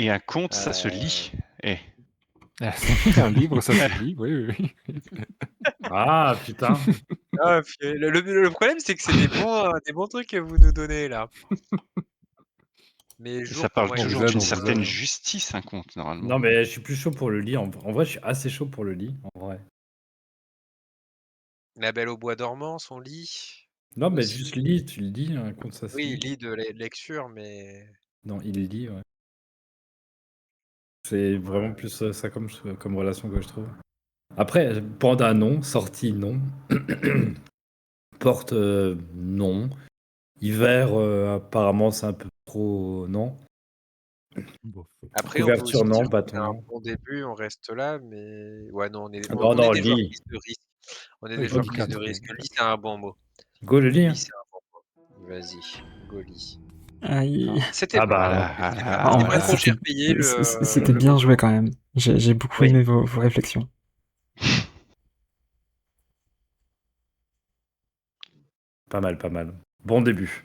Et un conte, ça se Euh, lit. Eh. Un livre, ça se lit, oui, oui, oui. Ah putain. Ah, puis, le problème, c'est que c'est des bons trucs que vous nous donnez là. Mais Et ça jour pour parle moi, On il vous toujours est aide, d'une on vous certaine aide. justice, un conte, normalement. Non, mais je suis plus chaud pour le lit. En vrai, je suis assez chaud pour le lit, en vrai. La Belle au bois dormant, son lit Non, mais aussi. juste lit, tu le lis, un conte ça se Oui, lit. lit de lecture, mais Non, il lit, ouais. C'est vraiment plus ça comme relation que je trouve. Après, panda non, sortie non, porte non, hiver apparemment c'est un peu trop non, Bon. après on peut aussi couverture non, dire que c'est bâton un non. bon début, on reste là, mais ouais, non, Non, on est non, des joueurs lit. prise de risque. On est Oui, des j'ai joueurs mis Ok. prise de 4. risque. Lit, c'est un bon mot. Go le lit. Lit, c'est un bon mot. Vas-y, go lit. Aïe. C'était Ah bon. bah, Ah, en C'était vrai, pas trop cher payé c'était le bien mot. joué quand même. J'ai beaucoup Oui. aimé vos réflexions. pas mal, pas mal. Bon début.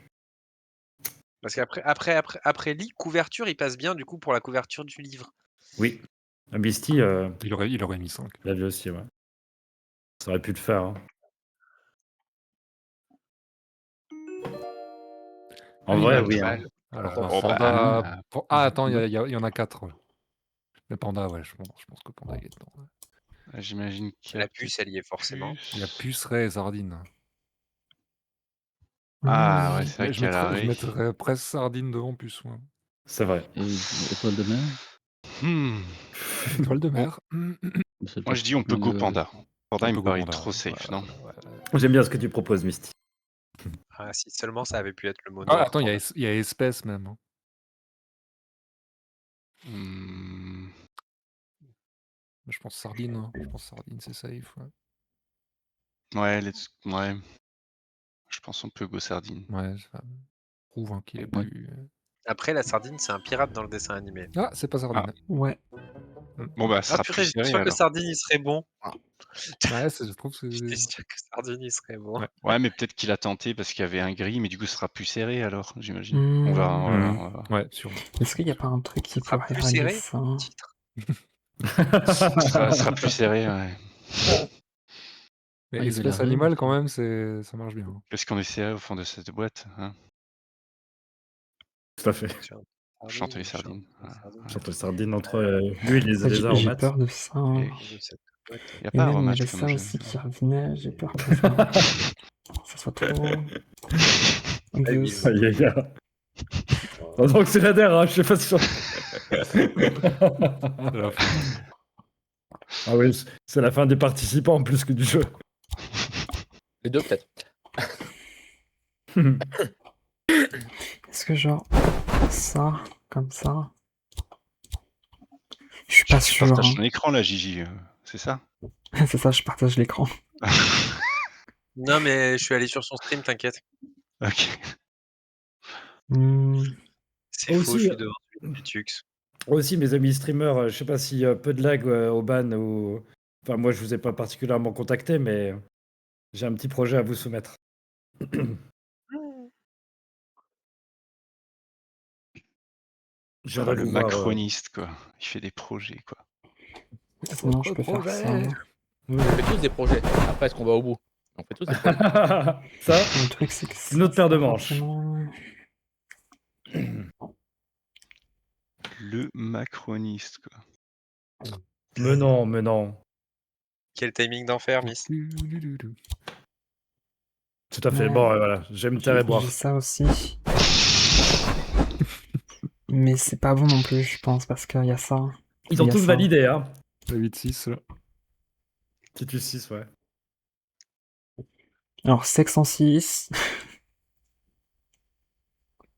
Parce qu'après lit, couverture, il passe bien du coup pour la couverture du livre. Oui. Misty, Il aurait mis 5. l'a vu aussi, ouais. Ça aurait pu le faire. Hein. En vrai, Animal. oui. Animal. Hein. Alors, Oh bah, panda. Ah, attends, il y en a 4. Mais panda, ouais, je pense que panda, il est dedans. Ouais. j'imagine qu'il y a La puce, elle y est forcément. Il y a pucerée et sardine. Ah ouais, c'est vrai Mais qu'il y a je l'arrêt. mettrais presque sardine devant puce, moi. C'est vrai. Et étoile de mer? Étoile de mer. C'est Moi, pas je dis on peut go panda. Panda, On il peut me go paraît panda, trop ouais. safe, Ouais, non? ouais. J'aime bien ce que tu proposes, Misty. Ah, si seulement ça avait pu être le mot Ah, noir. attends, il panda. y a espèce même. Hein. Hmm. Je pense sardine. Hein. Je pense sardine, c'est safe. Ouais, Ouais, ouais. Je pense on peut go sardine. ouais ça prouve hein, qu'il est Ouais. plus. Après, la sardine, c'est un pirate dans le dessin animé. Ah, c'est pas sardine. Ouais. Bon bah, ce Ah sera purée, plus j'étais serré sûr que alors. sardine, il serait bon. Ouais, je trouve que J'étais c'est. sûr que sardine, il serait bon. Ouais. Ouais, mais peut-être qu'il a tenté parce qu'il y avait un gris, mais du coup, ce sera plus serré alors, j'imagine. Hmm. On va. Ouais, sûrement. Est-ce qu'il n'y a pas un truc qui Ça sera pourrait plus rallier serré, ça? titre. Ça sera plus serré, ouais. Mais Ah, il veut espèce la rêve animale, aussi. quand même, ça marche bien. Hein. Qu'est-ce qu'on est serré au fond de cette boîte, hein? Tout à fait. Chanter les sardines. Entre sardines, entre l'huile et les J'ai aromates. peur de ça. Et y a Et pas même, il y aromate avait comme ça jeu. aussi qui revenait. J'ai peur que ça soit trop. obvious. Aïe, aïe, aïe. Oh, donc c'est la der, hein, je sais pas si Ah oui, c'est la fin des participants plus que du jeu. Les deux, peut-être. Est-ce que genre ça, comme ça? Je suis pas Tu sûr. partages Hein. ton écran là, Gigi, c'est ça? C'est ça, je partage l'écran. Non, mais je suis allé sur son stream, t'inquiète. Ok. C'est faux, je suis devant Tux. Aussi, mes amis streamers, je sais pas si peu de lag au ban ou. Enfin, moi, je vous ai pas particulièrement contacté, mais j'ai un petit projet à vous soumettre. Ah, le macroniste, quoi. Il fait des projets, quoi. Sinon, je peux faire ça. On fait tous des projets. Après, est-ce qu'on va au bout? On fait tous des projets. Ça, le truc, c'est que une autre paire de manches. Le macroniste, quoi. Mais non, mais non. Quel timing d'enfer, Miss. Tout à fait. Bon, voilà, j'aime terre et boire. J'ai ça aussi. Mais c'est pas bon non plus, je pense, parce qu'il y a ça. Ils ont tous validé, hein. 8-6, là. Titus 6, ouais. Alors, sexe en 6.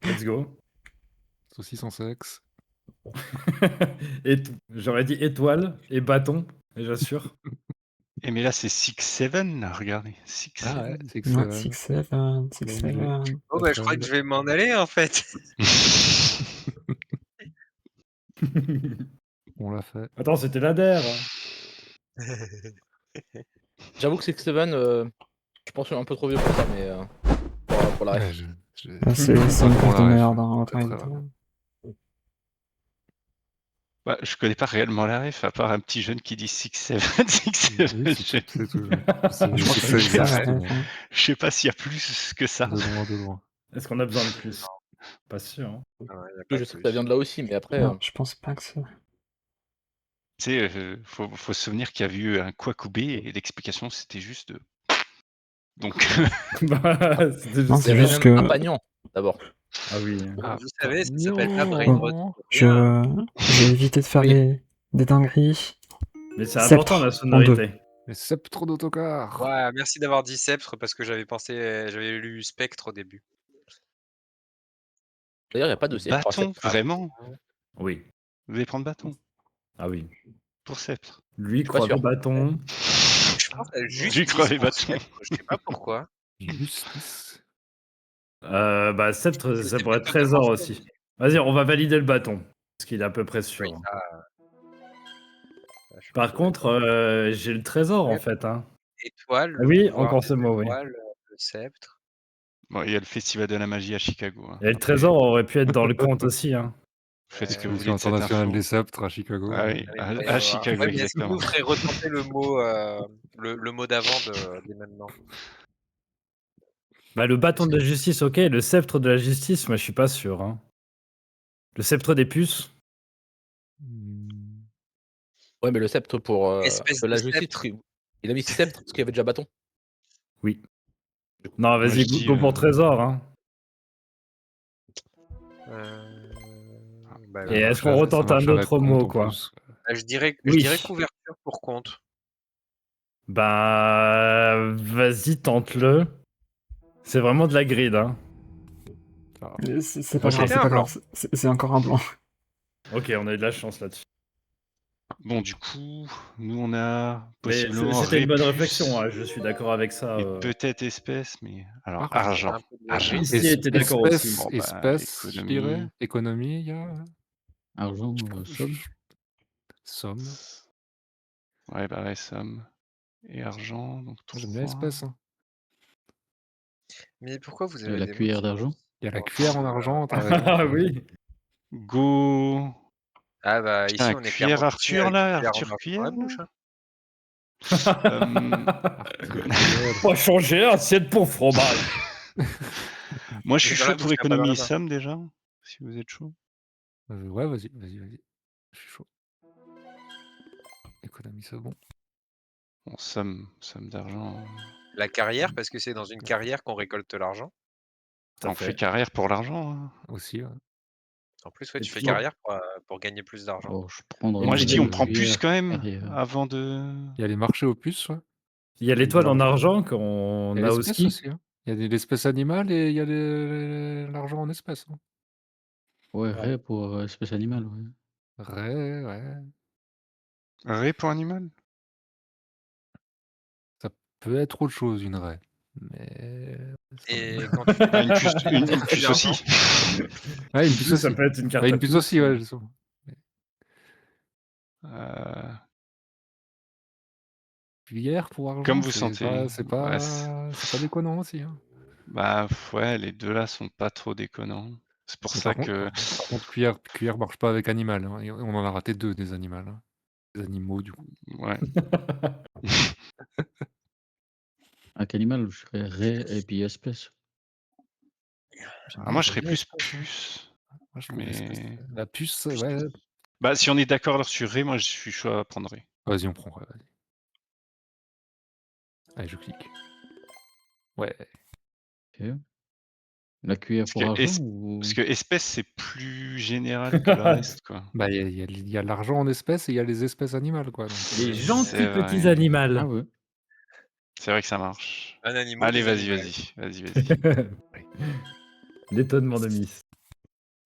Let's go. Saucisse en sexe. J'aurais dit étoile et bâton, déjà sûr. Et mais là, c'est 6-7, là, regardez. 6-7. Ah ouais, 6-7, 6-7. Oh, bah, je crois que je vais m'en aller, en fait. On l'a fait. Attends, c'était la DER. J'avoue que 6-7, je pense que je suis un peu trop vieux pour ça, mais pour la ref. C'est une cause de merde, hein, en réalité. Bah, je connais pas réellement la ref, à part un petit jeune qui dit 6-7, 6-7. Oui, c'est tout. C'est Je crois que c'est ça, ça, justement. ouais. Je sais pas s'il y a plus que ça. De loin. Est-ce qu'on a besoin de plus? Pas sûr. Hein. Ouais, y a Je pas sais que plus. ça vient de là aussi, mais après, Non, je pense pas que c'est. Tu sais, faut se souvenir qu'il y a eu un Kwakubé et l'explication c'était juste donc Bah, c'était Non, juste- c'est il y avait juste même que- un pagnon, d'abord. Ah oui. Vous savez, ça s'appelle pas Non. Brainrot. J'ai évité de faire Oui. des dingueries. Mais c'est Sceptre important la en sonorité. Les sceptres d'autocar. Ouais, merci d'avoir dit Sceptre parce que j'avais lu Spectre au début. D'ailleurs, il n'y a pas de sceptre. bâton, vraiment. Oui. Vous allez prendre bâton Ah oui. pour sceptre. Lui suis pas croit sûr. le bâton. Je pense à J'y crois les bâtons. Je sais pas pourquoi. Justice. Bah sceptre, Je ça sais pourrait pas être trésor totalement aussi. Vas-y, on va valider le bâton. Parce qu'il est à peu près sûr. Oui, hein. Je suis Par plutôt contre, d'accord. j'ai le trésor en Ouais. fait. Hein. Étoile, Ah le oui, pouvoir encore des ce mot, oui. étoiles, le sceptre. Bon, il y a le festival de la magie à Chicago. Hein. Et le Après, trésor aurait pu être dans le compte aussi. Hein. faites ce que vous L'exposition voulez de cette internationale info. des sceptres à Chicago. Ah oui, Il va y à avoir- Chicago, Ouais, mais est-ce que exactement. vous ferez retenter le mot, le mot d'avant dès maintenant? Bah, le bâton de la justice, ok. Le sceptre de la justice, moi je suis pas sûr. Hein. Le sceptre des puces. Hmm. Ouais, mais le sceptre pour Espèce la de justice, sceptre. il a mis sceptre parce qu'il y avait déjà bâton. Oui. Non, vas-y, je dis, go pour trésor. Hein. Bah, Et voilà. est-ce qu'on retente un autre mot, quoi? Je dirais Oui. couverture pour compte. Bah, vas-y, tente-le. C'est vraiment de la grid, hein. C'est pas Moi, grave, j'ai c'est un pas blanc. grave. C'est encore un blanc. Ok, on a eu de la chance là-dessus. Bon, du coup, nous on a Mais possiblement c'était une bonne Répus réflexion, hein, je suis d'accord avec ça. et peut-être espèce, mais alors Argent. argent. Un peu de Argent. gris. Ici était d'accord aussi. Bon, bah, Espèce, je économie. dirais. Économie, il y a. Argent, somme. Somme. Ouais, bah ouais, somme et argent. Donc J'aime bien 3. espèce. Hein. Mais pourquoi vous Et avez la des mots cuillère qui- d'argent. Il y a la cuillère en argent, t'as raison. Ah oui. Go. Ah bah Putain, ici on est cuillère clairement Arthur, avec là, une cuillère en Arthur argent Cuillère, dans la bouche, là. Pas changer, assiette pour fromage. Moi, je suis Dans la chaud pour bouche, y a pas dans économie la et main. somme déjà, si vous êtes chaud. Ouais, vas-y. Je suis chaud. Économie, c'est bon. Bon, somme d'argent. La carrière, parce que c'est dans une carrière qu'on récolte l'argent. Tout à On fait fait. carrière pour l'argent. Hein. Aussi, ouais. En plus, ouais, Et tu fais puis- carrière pour gagner plus d'argent. Oh, je prendrais. Moi, puis, je il y dis a on une prend plus cuillère quand même carrière. avant de. Il y a les marchés aux puces, ouais. Il y a l'étoile en argent qu'on Il y a a au l'espèce ski. aussi. Hein. Il y a l'espèce animale et il y a l'argent en espèces. Hein. Ouais, ré pour espèce animale, ouais. Ouais. Ré pour animal. Ça peut être autre chose, une raie. Mais. Et quand tu fais Ah, une puce, des- une des puce d'argent, aussi. Ouais, une Une puce puce, ça aussi. peut être une carte Ouais, à une puce puce. aussi, ouais, justement. Cuillère pour argent. Comme vous c'est sentez. pas- C'est pas, Ouais, c'est pas déconnant aussi. Hein. bah ouais, les deux là sont pas trop déconnants. C'est pour Mais ça par que. contre, cuillère marche pas avec animal. Hein. Et on en a raté 2 des animaux. Hein. Des animaux, du coup. Ouais. Avec animal, je serais ré et puis espèce. Ah, moi, je serais J'aime bien plus espèce, hein. puce. Moi, je trouve Mais. l'espèce- La puce, ouais. Bah, si on est d'accord sur Ré, moi, je suis chaud à prendre Ré. Vas-y, on prend. Ouais, vas-y. Allez, je clique. Ouais. Ok. La cuillère Parce pour que, argent ou. parce que espèce, c'est plus général que le reste, quoi. Bah, il y a l'argent en espèces et il y a les espèces animales, quoi. Donc, Les C'est gentils vrai. petits animaux. Ah ouais. C'est vrai que ça marche. un animal. Allez, des vas-y. animaux. L'étonnement de Miss.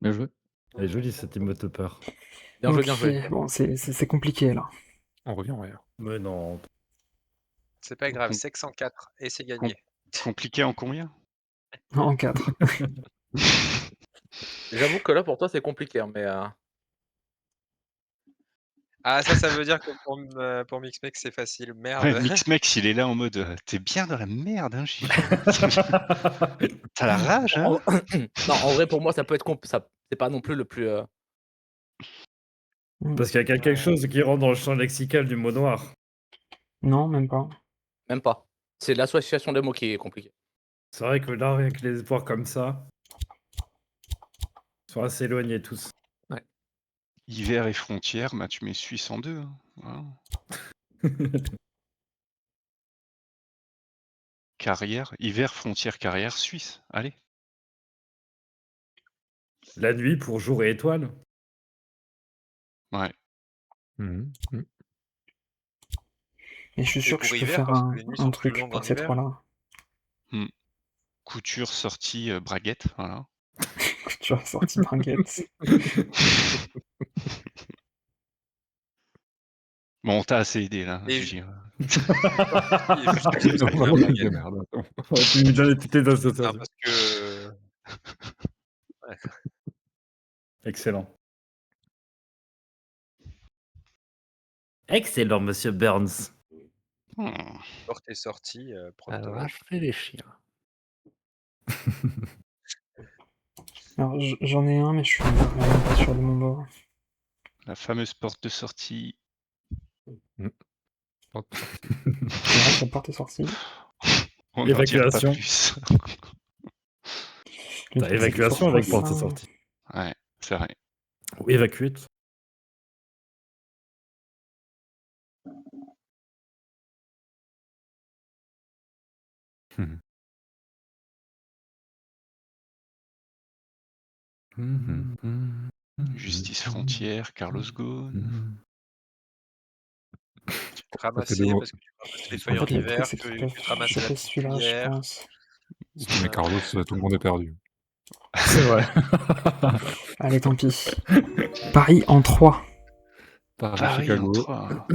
Bien joué. Elle est jolie cette emote peur. Bien joué, Ok, bien joué. Bon, c'est compliqué là. on revient, ouais. Mais non. C'est pas grave, Com- sec 104 et c'est gagné. Compliqué en combien? En 4. J'avoue que là, pour toi, c'est compliqué, hein, mais Ah ça veut dire que pour Mixmex c'est facile. Merde. Ouais, Mixmex, il est là en mode t'es bien dans la merde, hein, Gilles. T'as la rage, hein? non, en vrai, pour moi, ça peut être c'est pas non plus le plus. Parce qu'il y a quelque chose qui rentre dans le champ lexical du mot noir. Non, même pas. Même pas. C'est l'association des mots qui est compliquée. C'est vrai que là, rien que les voir comme ça, ils sont assez éloignés tous. Hiver et frontière, bah, tu mets Suisse en 2. Voilà. Carrière, hiver, frontière, carrière, Suisse. Allez. La nuit pour jour et étoile. Ouais. Mhm. Mhm. Et je suis Et sûr que pour je peux hiver, faire parce que un, les nuits un sont plus truc longues en pour ces hiver. trois-là. Couture, sortie, braguette. Voilà. Tu as sorti Bringuette. Bon, on t'a assez aidé là, Et Gigi. Il est juste que c'est Non, bien, non, il Braguette. démerde. Ouais, tu me donnes toutes les Non, associations. parce que... Excellent. Excellent, monsieur Burns. Porte est sortie, propre Alors de là, je fais les chiens. Alors, j'en ai un, mais je suis vraiment pas sûr de mon bord. La fameuse porte de sortie. Hop. C'est vrai que la porte est sortie. On n'en dira pas Évacuation. plus. Le T'as truc, c'est évacuation toujours avec pas porte ça. sortie. Ouais, c'est vrai. Ou évacuite. Justice frontière, Carlos Ghosn. Ça fait ramasser, deux mots. parce que tu ramasses les En feuilles en fait, le truc, hiver, c'est tu, qu'ils tu peuvent te ramasses la choper petite celui-là, je cuillère. pense. Si tu mets Carlos, tout le monde est perdu. C'est vrai. Allez, tant pis. Paris en 3. Paris, Paris en Chicago. 3.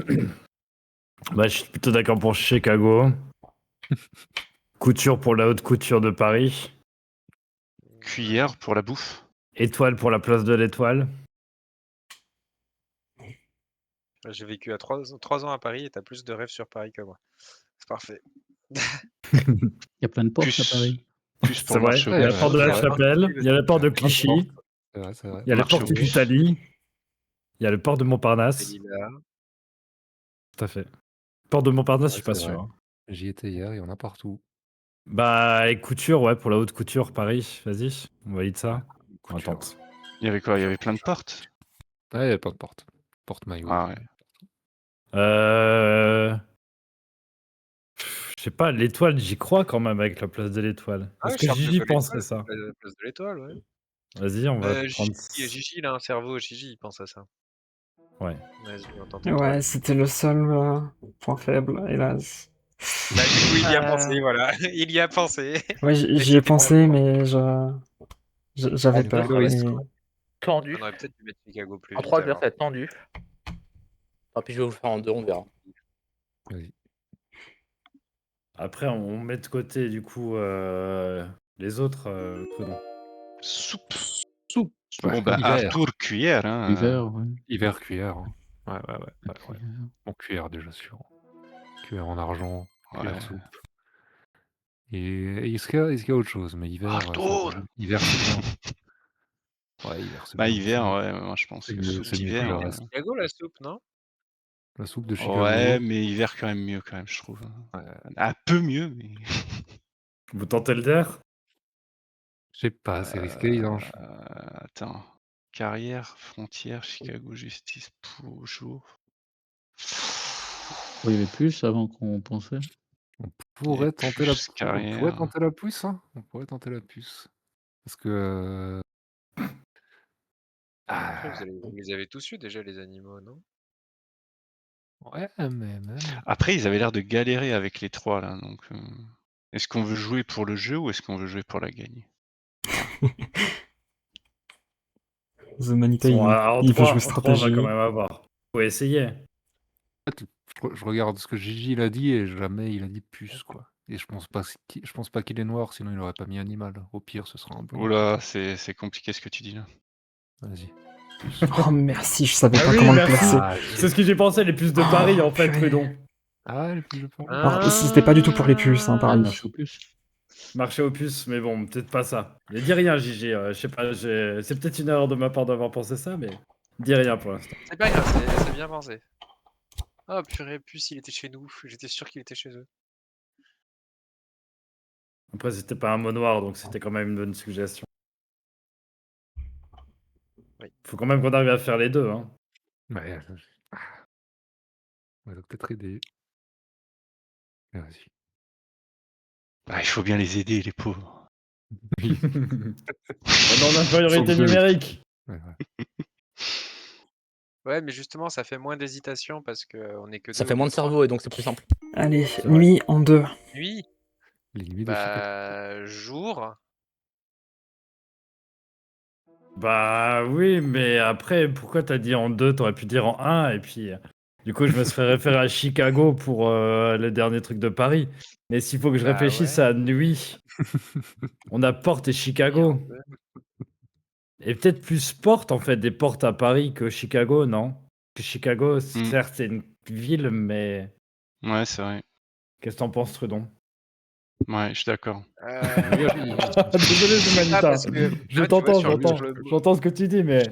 Bah, je suis plutôt d'accord pour Chicago. Couture pour la haute couture de Paris. Cuillère pour la bouffe. Étoile pour la place de l'Étoile. J'ai vécu à 3 ans à Paris et t'as plus de rêves sur Paris que moi. C'est parfait. Il y a plein de portes à Plus, Paris. plus pour C'est le vrai. marché Il aux y a la puces. porte de la Ouais. Chapelle. Il y a la porte de Plein de Clichy. portes. C'est vrai, c'est vrai. Il y a la Marché porte aux puces. d'Italie. Il y a le port de Et Montparnasse. Lila. Tout à fait. Port de Montparnasse, je suis Ouais, pas c'est sûr. vrai. J'y étais hier, il y en a partout. Bah, et couture, ouais, pour la haute couture, Paris. Vas-y, on valide ça. On Couture. tente. Il y avait quoi? Il y avait plein de portes. Ouais, il y a plein de portes. Porte-maillot. Ah ouais. Je sais pas, l'Étoile, j'y crois quand même avec la place de l'Étoile. Ah, Est-ce que Charles de Gigi Gaulle penserait Étoile, ça? la place de l'Étoile, ouais. Vas-y, on va prendre... Gigi, il a un cerveau. Gigi, il pense à ça. Ouais. Vas-y, on tente Ouais, Étoile. c'était le seul point faible, hélas. Bah, du coup, il y a pensé, voilà. Il y a pensé. Ouais, Et j'y ai c'était pensé, bon. mais j'avais En peur. deux, Et... Tendu. On aurait peut-être dû mettre Chicago plus En vite. 3, je vais alors. faire tendu. Ah, puis je vais vous le faire en 2, on verra. Vas-y. Après, on met de côté, du coup, les autres trucs. Soupe. Soupe. Bon, bah, Hiver. Arthur Cuillère. Hein. Hiver, ouais. Hiver, cuillère. Hein. Ouais. Cuillère. Bon, cuillère déjà sûr. Cuillère en argent, cuillère Ouais. soupe. Et est-ce qu'il y a autre chose? Mais hiver, Arthur. hiver c'est bien. Ouais, hiver c'est Bah, bien. hiver, aussi. ouais, moi je pense que soupe C'est mieux que d'hiver. le Hein. reste. Chicago, la soupe, non? La soupe de Chicago. Ouais, mais hiver quand même mieux, quand même, je trouve. Ouais. Un peu mieux, mais. Vous tentez le der? Je sais pas, c'est risqué. Attends. Carrière, frontière, Chicago, justice, jour. Il y avait plus avant qu'on pensait. On pourrait tenter la puce, carrière. on pourrait tenter la puce, hein. On pourrait tenter la puce. Parce que Après, vous les avez tous eu déjà, les animaux, non? ouais, mais même. Après, ils avaient l'air de galérer avec les 3 là, donc. Est-ce qu'on veut jouer pour le jeu ou est-ce qu'on veut jouer pour la gagne? The Manita, il veut jouer stratégie. On va quand même avoir. Faut essayer. En fait, je regarde ce que Gigi il a dit et jamais il a dit puce quoi. Et je pense pas qu'il est noir, sinon il aurait pas mis animal. Au pire, ce sera un bon. Oula, c'est compliqué ce que tu dis là. Vas-y. Oh merci, je savais Ah pas oui, comment le merci. placer. C'est ce que j'ai pensé, les puces de Paris, en fait, Prudon. Ah, les puces de Paris. Alors, c'était pas du tout pour les puces, hein, Paris. Marche au plus. Marché aux puces, mais bon, peut-être pas ça. Mais dis rien, Gigi. Je sais pas, c'est peut-être une erreur de ma part d'avoir pensé ça, mais. Dis rien pour l'instant. C'est pas grave, c'est bien pensé. Oh purée, plus il était chez nous, j'étais sûr qu'il était chez eux. Après, c'était pas un mot noir, donc c'était quand même une bonne suggestion. Oui. Faut quand même qu'on arrive à faire les deux. Hein. Ouais, on va peut-être aider. Ah, vas-y. Ah, il faut bien les aider, les pauvres. Oui. On est en infériorité Sans doute. numérique. Ouais. Ouais, mais justement, ça fait moins d'hésitation parce qu'on est que Ça deux fait au moins lieu de trois. cerveau et donc c'est plus simple. Allez, C'est vrai. nuit en 2. Nuit, Les nuits de Chicago. bah jour. Bah oui, mais après, pourquoi t'as dit en 2? T'aurais pu dire en 1, et puis du coup, je me serais référé à Chicago pour le dernier truc de Paris. Mais s'il faut que je Bah réfléchisse ouais. à nuit, on a Porte et Nuit en Chicago. deux. Et peut-être plus Porte, en fait, des portes à Paris que Chicago, non? Que Chicago, certes, c'est une ville, mais Ouais, c'est vrai. qu'est-ce que t'en penses, Trudon? Ouais, je suis d'accord. Désolé, Je sais pas, Manita. parce que Je là, tu vois, t'entends, sur j'entends. le mot- J'entends ce que tu dis, mais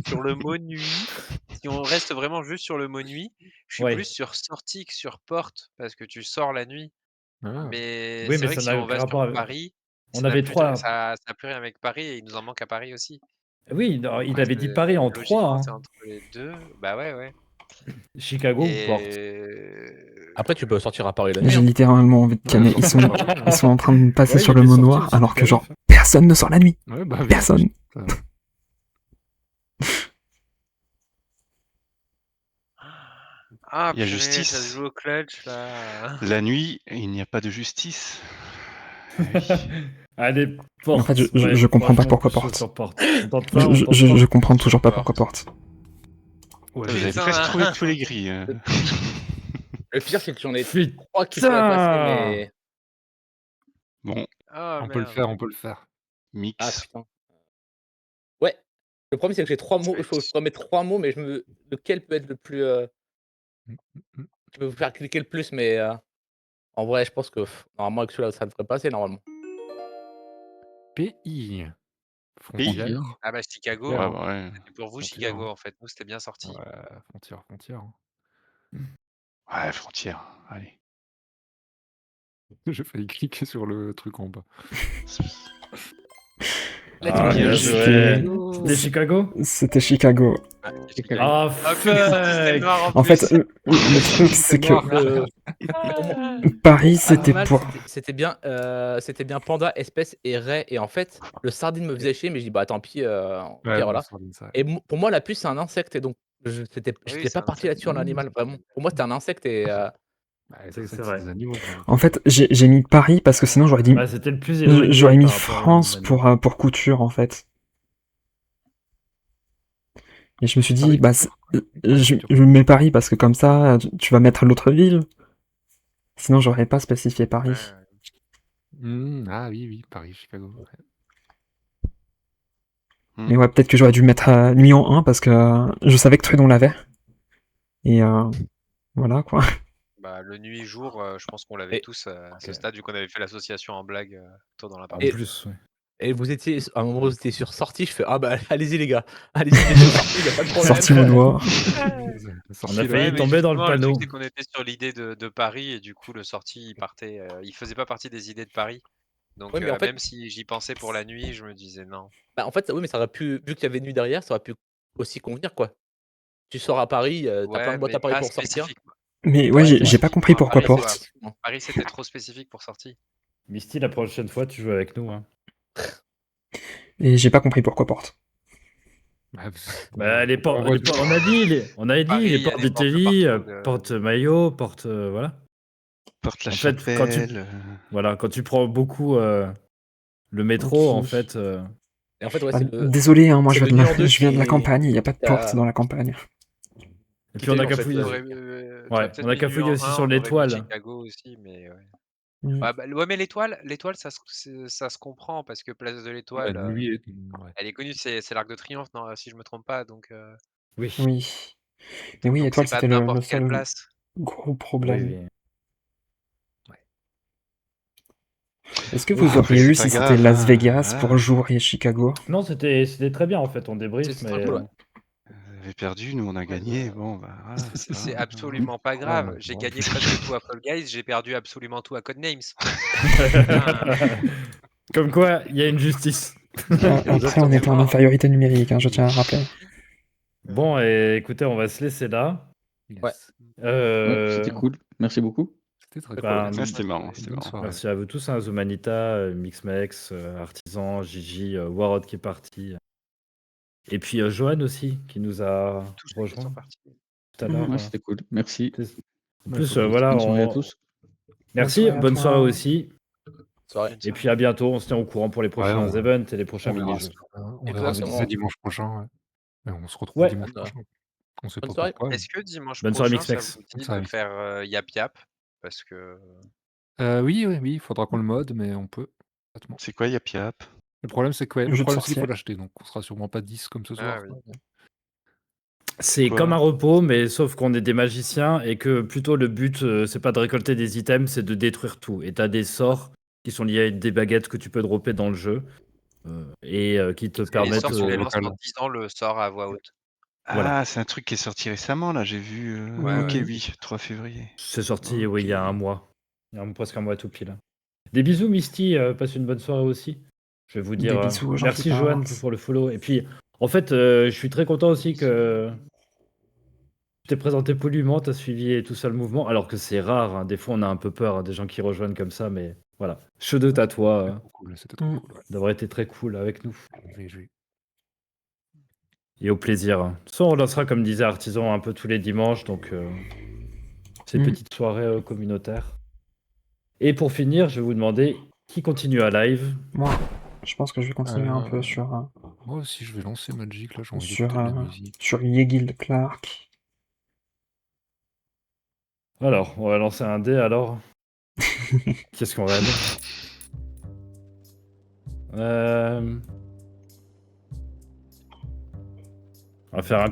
sur le mot nuit, si on reste vraiment juste sur le mot nuit, je suis Ouais. plus sur sortie que sur porte parce que tu sors la nuit. Ah. Mais Oui, c'est mais vrai ça que si n'a on aucun va rapport sur avec. Paris, On ça n'a avait plus, 3. ça n'a plus rien avec Paris et il nous en manque à Paris aussi. Oui, non, Donc il ouais, avait dit Paris en 3. logiquement, Hein. c'est entre les deux. Bah ouais, ouais. Chicago ou Porte? Et Après, tu peux sortir à Paris la nuit. J'ai hein. littéralement envie de canner. Ils sont en train de passer Ouais, sur il le est mot sorti noir, aussi alors du que genre, KF. personne ne sort la nuit. Ouais, bah, oui, Personne. ça- Ah Il y a purée, ça se justice. joue au clutch là. La nuit, il n'y a pas de justice. Eh oui. Allez, Porte. En fait, je Ouais, comprends pas franchement, pourquoi plus chaud Porte. sur Porte. On tente pas, on tente Je pas. comprends toujours pas pourquoi Porte. Porte. Ouais, Vous avez Putain. presque trouvé tous les gris. Le pire, c'est que j'en ai Putain. 3 qui pourraient passer, mais. Bon, Oh on peut le merde. faire, on peut le faire. Ah mix. putain. Ouais. Le problème, c'est que j'ai 3 mots. Ça va Je être- pourrais mettre 3 mots, mais lequel peut être le plus. Mm, mm, mm. Tu peux vous faire cliquer le plus, mais en vrai, je pense que normalement, avec celui-là, ça devrait passer normalement. Pays. Frontière. Frontière. Ah bah Chicago, Ouais, Frontière, bah ouais. c'était pour vous Frontière, Chicago hein. en fait. Nous, c'était bien sorti. Ouais, frontière. Ouais, frontière. Allez. J'ai failli cliquer sur le truc en bas. Let's Ah, go. bien C'était- joué. C'était Chicago? C'était Chicago. Ah, Ah, c'était noir en En plus. fait, le truc, c'est que Paris, c'était Animal, pour. c'était bien panda, espèce et ray. Et en fait, le sardine me faisait chier, mais je dis bah tant pis, Ouais, pire, voilà. ça. Et pour moi, la puce, c'est un insecte, et donc j'étais c'est pas un parti insecte. là-dessus en animal, vraiment. Pour moi, c'était un insecte et Ouais, C'est c'est vrai. des animaux. En fait, j'ai mis Paris parce que sinon j'aurais dit. Bah, c'était le plus éloigné. J'aurais mis par rapport à France l'animal. pour couture, en fait. Et je me suis dit, Paris, bah, je mets Paris parce que comme ça, tu vas mettre l'autre ville. Sinon, j'aurais pas spécifié Paris. Ouais. Ah oui, Paris, Chicago. Ouais. Mais ouais, peut-être que j'aurais dû mettre nuit en 1 parce que je savais que Trudon l'avait. Et voilà, quoi. Bah, le nuit-jour, je pense qu'on l'avait Et- tous à ce Ok. stade, vu qu'on avait fait l'association en blague tôt dans la En partie. plus, ouais. Et vous étiez, à un moment, vous étiez sur sortie, je fais ah bah allez-y les gars, allez-y, sur sortie, y a pas de problème. Sorti mot noir. On a failli mais tomber dans le justement, panneau. truc, c'est qu'on était sur l'idée de Paris et du coup, le sorti, il partait. Il faisait pas partie des idées de Paris. Donc, Ouais, mais en fait- même si j'y pensais pour la nuit, je me disais non. Bah en fait, oui, mais ça aurait pu, vu qu'il y avait nuit derrière, ça aurait pu aussi convenir quoi. Tu sors à Paris, t'as plein de boîtes mais à Paris pas pour sortir. spécifique. Mais ouais, Ouais, j'ai pas compris spécifiquement, pourquoi Paris, Porte. Spécifiquement. Paris, c'était trop spécifique pour sortie. Misty, la prochaine fois, tu joues avec nous. Hein. Et j'ai pas compris pourquoi Porte. Bah, les portes, on a dit, Paris, les il y a portes des portes d'Italie, partout, porte maillot, porte. Voilà. Porte la En fait, chapelle. Voilà, quand tu prends beaucoup le métro, Ok. en fait. Et en fait, ouais, Ah, c'est le. désolé, hein, moi c'est je le viens de numéro deux je viens de la qui- campagne, il n'y a pas de qui a- porte dans la campagne. Et Qui puis on fait, a en fait, cafouillé. Ouais, on a cafouillé aussi sur l'étoile. Chicago aussi, mais ouais. Mm. Ouais, mais l'étoile, ça se comprend parce que Place de l'Étoile, La nuit est... elle est connue, c'est l'Arc de Triomphe, non, si je me trompe pas, donc Oui. Oui. Mais oui, donc Étoile, c'est pas c'était le n'importe quelle seul place. gros Oui, problème. oui. Est-ce que Ouais, vous après, auriez c'est eu pas si grave, c'était Las hein, Vegas voilà. pour jour et Chicago? Non, c'était très bien en fait, on débrief, C'est mais très cool, ouais. avait perdu, nous on a gagné. Bon, bah voilà, c'est pas C'est grave, hein. absolument pas grave. Ouais, J'ai ouais. gagné presque tout à Fall Guys, j'ai perdu absolument tout à Codenames. Comme quoi, il y a une justice. Après, on était en infériorité numérique, hein, je tiens à rappeler. Bon, et écoutez, on va se laisser là. Yes. Ouais. Ouais, c'était cool. Merci beaucoup. C'était très Ben, cool. Ouais, c'était marrant, c'était Bonne marrant. soirée. Merci à vous tous, hein, Zumanita, Mixmex, Artisan, Gigi, Warod qui est parti. Et puis Johan aussi, qui nous a Tous ceux qui sont rejoint partis. tout à l'heure. Ouais, c'était cool. Merci. En Ouais, plus, faut que- voilà, Bonne soirée à tous. merci, à bonne toi. soirée aussi. Soirée. Et puis à bientôt, on se tient au courant pour les prochains on- events et les prochains On verra, mini-jeux. on Et verra ce toi, qui comment- c'est dimanche prochain. Ouais. Et on se retrouve Ouais. dimanche Bonne- prochain. On sait bonne pas soirée. pourquoi. Est-ce que dimanche Bonne soirée, prochain, ça Mixmex. vous Bonne dit soirée, de Mix. faire Yap Yap? Parce que Oui, il faudra qu'on le mode, mais on peut. Complètement. C'est quoi Yap Yap? Le problème, c'est que ouais, le Jeu de problème, c'est qu'il faut sorcière. l'acheter, donc on sera sûrement pas 10 comme ce soir. oui. quoi. C'est Quoi comme un repos, mais sauf qu'on est des magiciens et que plutôt le but, c'est pas de récolter des items, c'est de détruire tout. Et t'as des sorts qui sont liés à des baguettes que tu peux dropper dans le jeu et qui te Et les permettent. sorts, tu les lances local. en disant le sort à voix haute. Voilà. Ah, c'est un truc qui est sorti récemment, là, j'ai vu. Ouais, Ok, ouais. oui, 3 février. C'est sorti, oui, il y a Ok. un mois. Il y a presque un mois tout pile. Des bisous, Misty. Passe une bonne soirée aussi. Je vais vous dire. Des bisous aux gens Merci, qui Johan, passent. pour le follow. Et puis, en fait, je suis très content aussi que tu t'es présenté poliment, tu as suivi tout ça le mouvement, alors que c'est rare. Hein. Des fois, on a un peu peur, hein, des gens qui rejoignent comme ça, mais voilà. Chedeux à toi C'était trop cool, c'était trop Mm. cool. Ouais. d'avoir été très cool avec nous. GG. Et au plaisir. Hein. Soit on lancera, comme disait Artisan, un peu tous les dimanches, donc ces petites soirées communautaires. Et pour finir, je vais vous demander qui continue à live. Moi, je pense que je vais continuer un peu sur Moi aussi, je vais lancer Magic. Là, j'ai envie sur, d'écouter de la musique. sur Yegild Clark. Alors, on va lancer un dé alors. Qu'est-ce qu'on va dire On va faire un